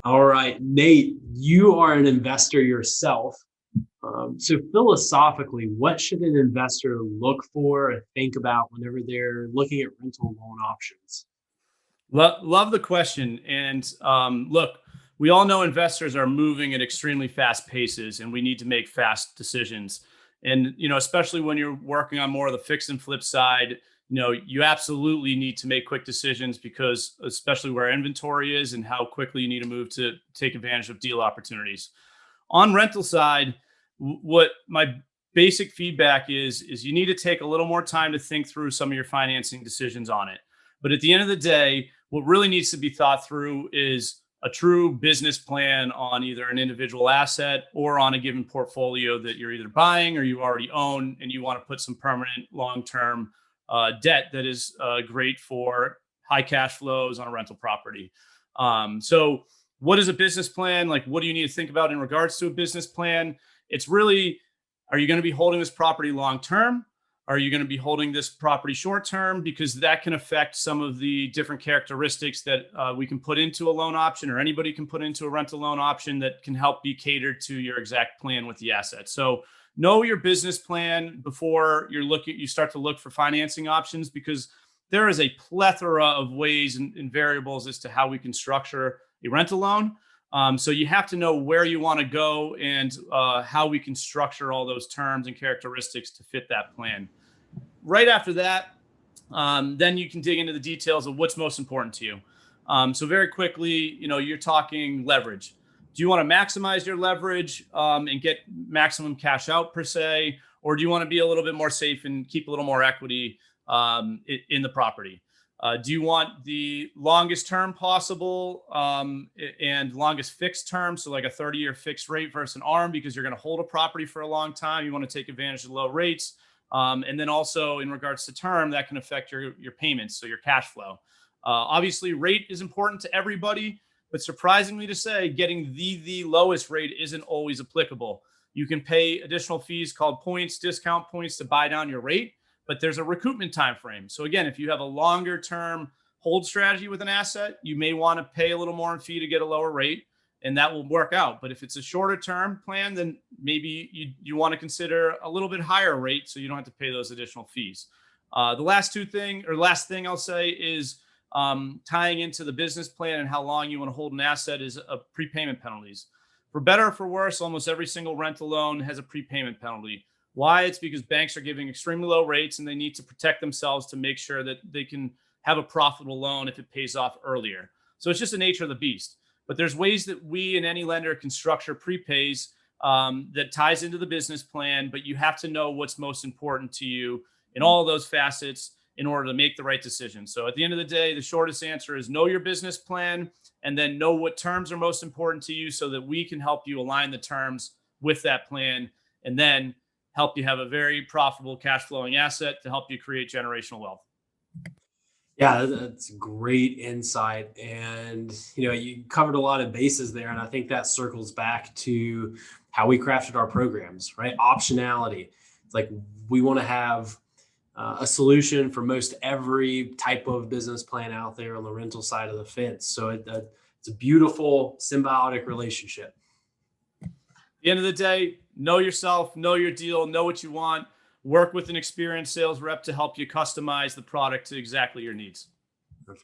All right, Nate, you are an investor yourself. So philosophically, what should an investor look for or think about whenever they're looking at rental loan options? Love the question. And look, we all know investors are moving at extremely fast paces, and we need to make fast decisions. And especially when you're working on more of the fix and flip side, you absolutely need to make quick decisions because, especially where inventory is and how quickly you need to move to take advantage of deal opportunities. On rental side, what my basic feedback is you need to take a little more time to think through some of your financing decisions on it. But at the end of the day, what really needs to be thought through is a true business plan on either an individual asset or on a given portfolio that you're either buying or you already own, and you want to put some permanent long-term debt that is great for high cash flows on a rental property. So what is a business plan? Like, what do you need to think about in regards to a business plan? It's really, are you going to be holding this property long term? Are you going to be holding this property short term? Because that can affect some of the different characteristics that we can put into a loan option, or anybody can put into a rental loan option that can help be catered to your exact plan with the asset. So know your business plan before you start to look for financing options, because there is a plethora of ways and variables as to how we can structure a rental loan. So you have to know where you want to go and how we can structure all those terms and characteristics to fit that plan. Right after that, then you can dig into the details of what's most important to you. So very quickly, you're talking leverage. Do you want to maximize your leverage and get maximum cash out per se, or do you want to be a little bit more safe and keep a little more equity in the property? Do you want the longest term possible and longest fixed term? So like a 30-year fixed rate versus an ARM, because you're going to hold a property for a long time. You want to take advantage of low rates. And then also in regards to term, that can affect your payments, so your cash flow. Obviously, rate is important to everybody, but surprisingly to say, getting the lowest rate isn't always applicable. You can pay additional fees called points, discount points, to buy down your rate, but there's a recoupment time frame. So again, if you have a longer term hold strategy with an asset, you may want to pay a little more in fee to get a lower rate, and that will work out. But if it's a shorter term plan, then maybe you want to consider a little bit higher rate so you don't have to pay those additional fees. The last thing I'll say is tying into the business plan and how long you want to hold an asset is prepayment penalties. For better or for worse, almost every single rental loan has a prepayment penalty. Why? It's because banks are giving extremely low rates and they need to protect themselves to make sure that they can have a profitable loan if it pays off earlier. So it's just the nature of the beast. But there's ways that we and any lender can structure prepays that ties into the business plan, but you have to know what's most important to you in all of those facets in order to make the right decision. So at the end of the day, the shortest answer is know your business plan and then know what terms are most important to you so that we can help you align the terms with that plan and then help you have a very profitable cash flowing asset to help you create generational wealth. Yeah, that's great insight. And, you covered a lot of bases there. And I think that circles back to how we crafted our programs, right? Optionality. It's like we want to have a solution for most every type of business plan out there on the rental side of the fence. So it's a beautiful symbiotic relationship. At the end of the day, know yourself, know your deal, know what you want, work with an experienced sales rep to help you customize the product to exactly your needs.